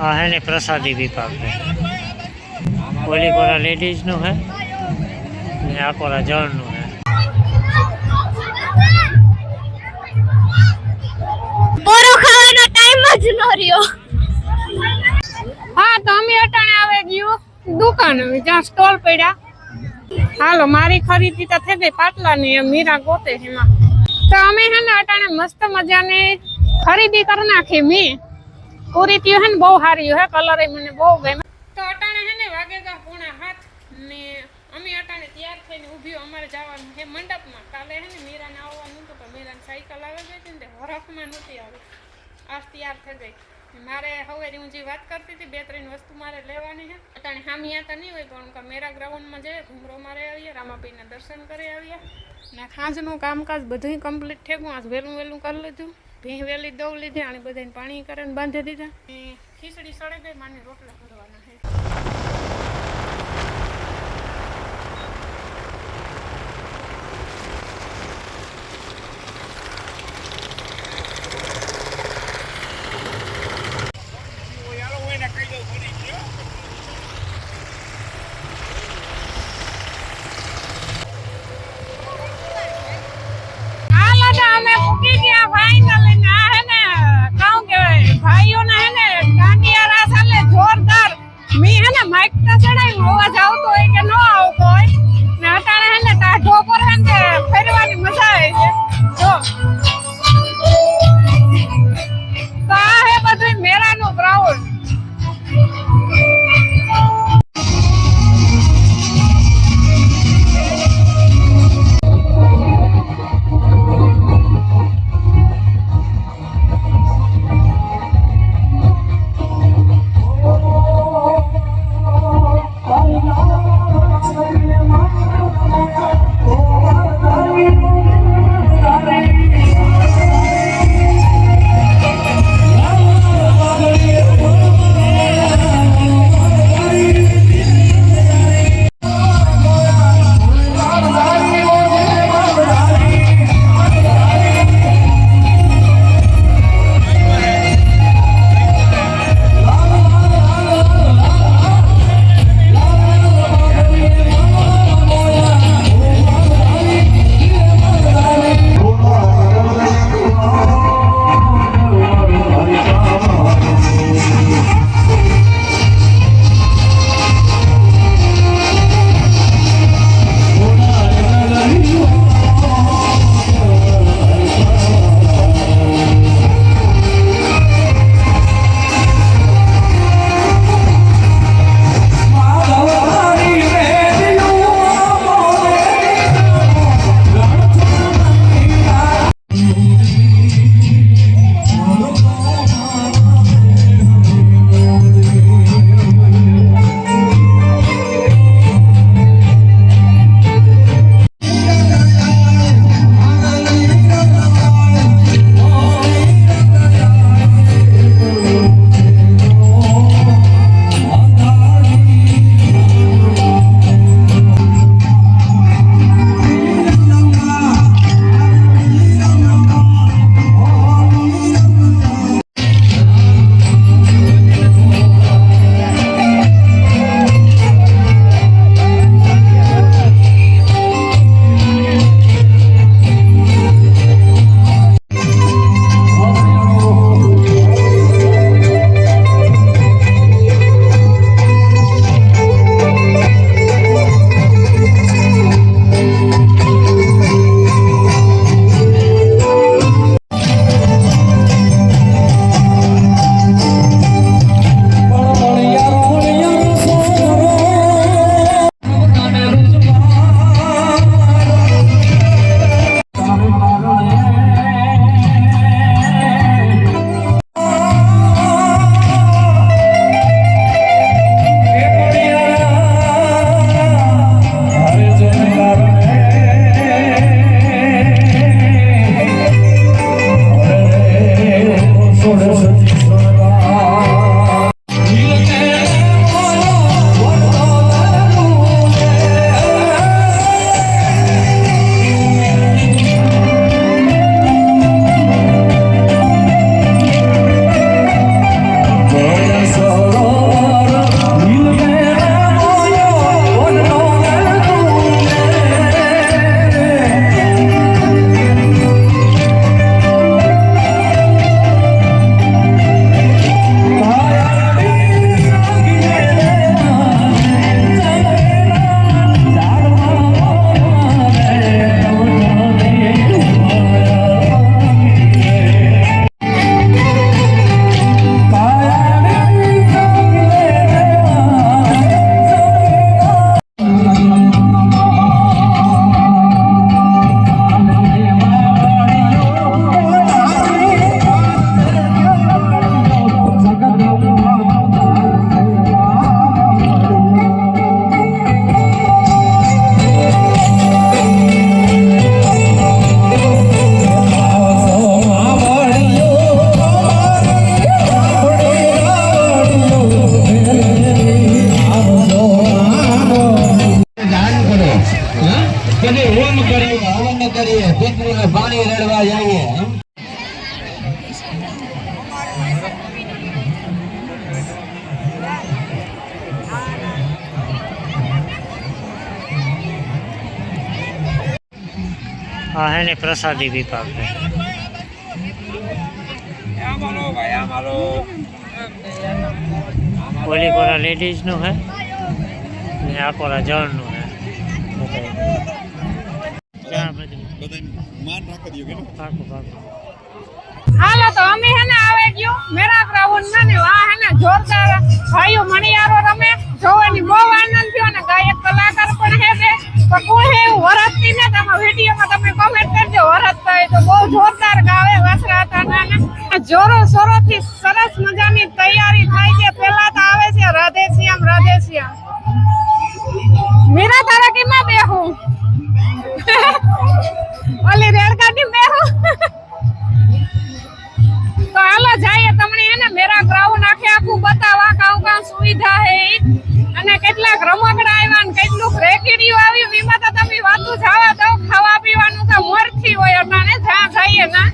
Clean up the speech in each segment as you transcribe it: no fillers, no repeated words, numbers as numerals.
આ है ने प्रसादी विभाग है। ओली कोरा लेडीज नु है ने आ कोरा जन नु है। बोरो खाવાનો ટાઈમ જ ન રહ્યો। હા તો અમે અટાણે આવે ગયો દુકાન જ્યાં સ્ટોલ પડ્યા। હાલો મારી ખરીદી તો થઈ ગઈ પાટલાની મીરા ગોતે એમાં તો અમે હે ને અટાણે મસ્ત મજાની ખરીદી કરી નાખી। મેં કુર્તીઓ હે ને બહુ સારી હે, કલર એ મને બહુ ગમે। તો અટાણે હે ને વાગેગા 7:30 ને અમે અટાણે તૈયાર થઈને ઊભી અમારે જવાનું છે મંડપમાં। કાલે હે ને મીરાને આવવાનું હતું પણ મીરાને સાયકલ આવી ગઈ હતી ને હરખમાં નહોતી આવી, આજ તૈયાર થઈ ગઈ। મારે હવે હું જે વાત કરતી હતી 2-3 વસ્તુ મારે લેવાની છે। અટાણે હામી આતા નહીં હોય પણ મેરા ગ્રાઉન્ડમાં જઈએ, ઘૂમરો મારે આવીએ, રામાપીના દર્શન કરી આવીએ ને સાંજનું કામકાજ બધું કમ્પ્લીટ થઈ ગયું। આજ વહેલું વહેલું કરી લીધું, ભેં વહેલી દઉં લીધી અને બધાને પાણી કરીને બાંધી દીધા। ખીચડી સળી ગઈ, માની રોટલા કરવાના છે। हाँ है ने प्रसादी विभाग है। ओली कोरा लेडीज नु है ने आ कोरा जन नु है। હાલો તો અમે હે ને આવે ગયો મેરા ગ્રાઉન્ડ માં ને વા હે ને જોરદાર ભાઈઓ મણિયારો રમે જોવાની બહુ આનંદ થયો ને ગાયક કલાકાર પણ હે બે તો કોઈ હે વરસતી ને તમે વિડિયો માં તમે કમેન્ટ કરજો વરસતા હોય તો બહુ જોરદાર ગાવે વાસરા હતા નાના જોરો સોરો થી સરસ મજાની તૈયારી થાય છે પહેલા તો આવે છે રાધે શ્યામ મીરા તારા કેમાં બેહું ઓલી રેલગાડી બેહું તો હાલો જઈએ તમને એને મેરા ગ્રાઉન્ડ આખું બતાવવા કાઉ સુવિધા હે અને કેટલાક રમકડા આવ્યા ને કેટલું રેકડીઓ આવ્યું એમાં તો તમે વાતું જવા દો ખાવા પીવાનું તો મરથી હોય અટાણે જ્યાં જઈએ ના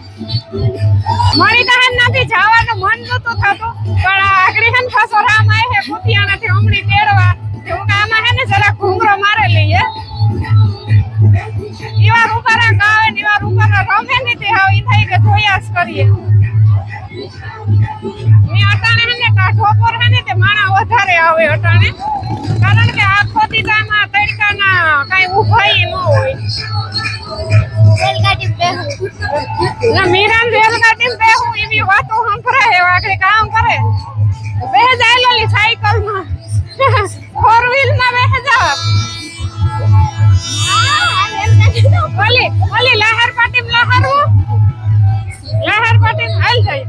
મળી તો હેન નથી જવાનું મન નતું થતું પણ આગળ હેન ખાસો રામ આય હે કુતિયાનાથી હમણી તેડવા હું આમાં હે ને જરા ઘૂંઘરો મારે લઈએ ઈવાર ઉપારા ગાવે ને ઈવાર ઉપારા રમે ને તે હાવ ઈ થાય કે જોયા જ કરીએ મે અટાણે હે ને કાઠો પર હે ને તે માણા વધારે આવે અટાણે કારણ કે આખો દીધામાં તડકાના કાઈ ઉભાઈ ન હોય રેલગાડી બેહું ના મીરાન રેલગાડી બેહું એવી વાતો સંભળે હે વાગે કામ કરે બે જાય લોલી સાયકલ માં 4 વ્હીલ માં બેહ જાવ ઓલી લહેર પાટી હાલ જાય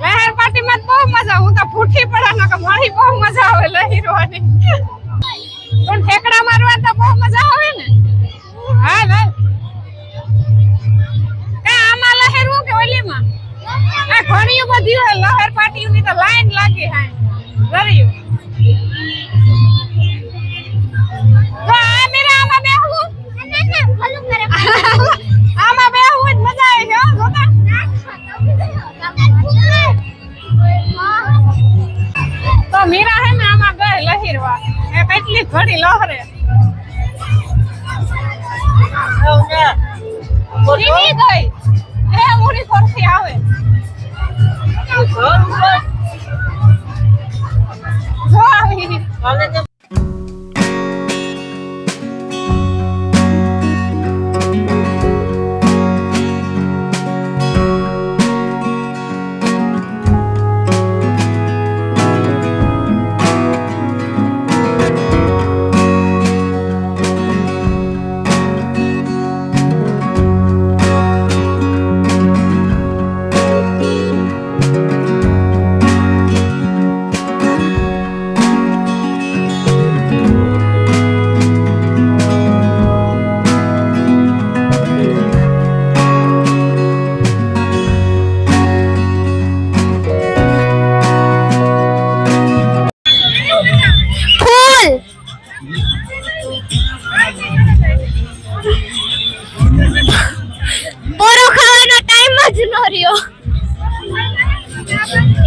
લહેર પાટી માં બહુ મજા હું તો ફૂટી પડે ને કે મારી બહુ મજા આવે લહેરવાની પણ ઠેકડા મારવા તો બહુ મજા આવે ને હાલ કે આમાં લહેરવું કે ઓલીમાં આ ઘણી બધી હોય લહેર પાટીની તો લાઈન લાગી હા જરીયું તો આ મેરા આમાં બેહું આમાં બેહું જ મજા આવે છે જોતા તો મીરા હે ને આમાં ગઈ લહેરવા એ કેટલી ઘડી લહરે જીવી ગઈ એ ઉડી પરથી આવે જો આવી બોરો ખાવાનો ટાઈમ જ ન રહ્યો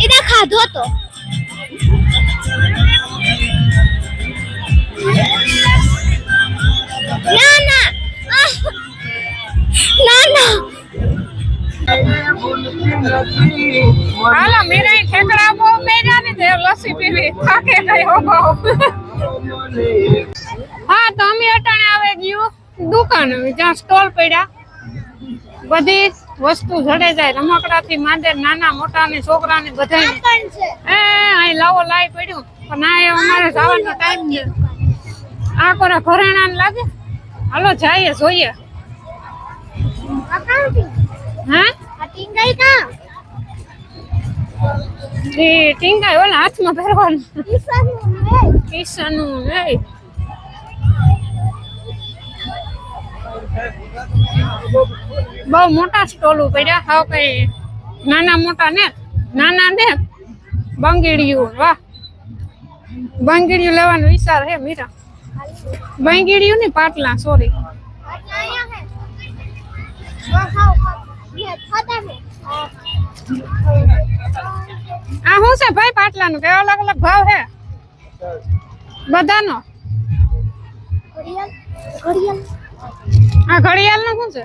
એને ખાધો તો ના હાલો મેરા ઠેકડા બહુ બેજા ને તે લસ્સી પીવી થાકે ગઈ હો બહુ હા તો અમે અટાણે આવે ગયું દુકાન જ્યાં સ્ટોલ પડ્યા બધી વસ્તુ જડે જાય રમકડાથી માંડે નાના મોટા ને છોકરા ને બધા અહીં લાવો લાઈ પડ્યું પણ આ અમારે જવાનો ટાઈમ છે આ કોરા ઘરેણા લાગે હાલો જઈએ જોઈએ હા એ ટીંગાઈ ઓલા હાથમાં પહેરવાનું કિસ્સાનું નહીં બહુ મોટા સ્ટોલ પડ્યા હાવ કઈ નાના મોટા ને બંગીડિયું વાહ બંગીડિયું લેવાનો વિચાર હે મીરા બંગીડિયું ની પાટલા સોરી આ શું છે ભાઈ પાટલા નું કે અલગ અલગ ભાવ હે બધાનો આ ઘડિયાળ નું શું છે?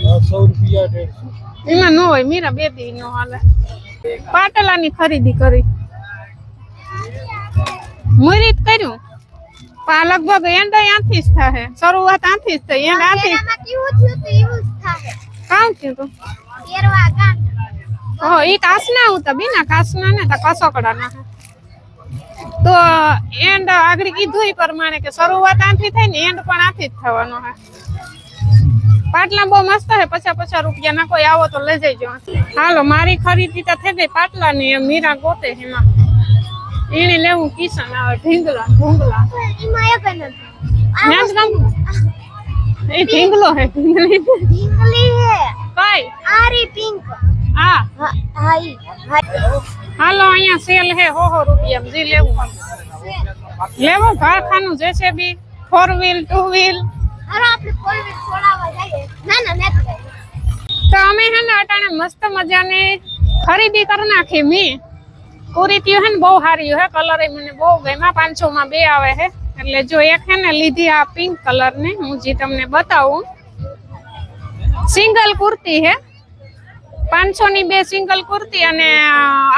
100 રૂપિયા 150. એમાં ન હોય મીરા, બે દી નો હાલે. પાટલાની ખરીદી કરી, મુહૂર્ત કર્યું. આ લગભગ એન્ડ આથી જ થાય, શરૂઆત આથી જ થઈ, એન્ડ આથી. એનામાં કેવું થયું તો એવું જ થાય. કામ થયું તું? પહેરવા ગામ. ઓહો, ઈ કાસના હતા, બીના કાસના ને તા કસોકડાના. તો એન્ડ આગળ કીધું ઈ પ્રમાણે કે શરૂઆત આથી થાય ને એન્ડ પણ આથી જ થવાનો હે. પાટલા બહુ મસ્ત હે, 50 રૂપિયા ના. કોઈ આવો તો લઈ જજો. હાલો, મારી ખરીદી તો થઈ ગઈ પાટલા ની. મીરા ગોતે એમાં એને લેવું કિશન આવે, ઢીંગલા ઢુંગલા. એમાં એક નથી. ન્યાજ ગામ એ ઢીંગલો હે, ઢીંગલી ઢીંગલી હે. કઈ આરી પિંક. હા. હા ઈ. હાલો, અહીંયા સેલ હે 100 રૂપિયા. જી લેવું લેવો. કારખાનું જેસીબી, 4 વ્હીલ 2 વ્હીલ. હાલો આપણે ફોર વ્હીલ છોડાવવા જઈએ. ના ના નથી ગઈ. તો અમે હે ને અટાણે મસ્ત મજાની ખરીદી કરી નાખી. મી કુર્તીઓ હે ને બહુ સારી હે, કલર એ મને બહુ ગમ્યા. 500 માં 2 આવે હે. એટલે જો એક હે ને લીધી આ પિંક કલર ની, હું જે તમને બતાવું. સિંગલ કુર્તી હે, 500 ની 2 સિંગલ કુર્તી, અને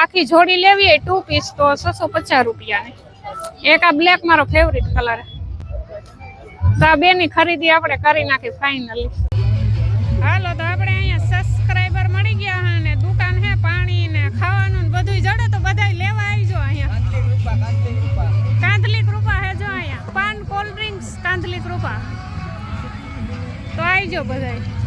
આખી જોડી લેવી હોય 2 પીસ તો 650 રૂપિયાની. એક આ બ્લેક મારો ફેવરિટ કલર. તો આ બે ની ખરીદી આપણે કરી નાખી ફાઇનલી. હાલો, તો આપણે અહીંયા સબસ્ક્રાઇબર મળી ગયા હે ને દુકાન હે, પાણી ને ખાવાનું ને બધું જડે તો બધાય લેવા આવજો અહીંયા. કાંધલી કૃપા હે જો અહીંયા, પાન કોલ્ડ ડ્રિંક્સ કાંધલી કૃપા. તો આવજો બધાય.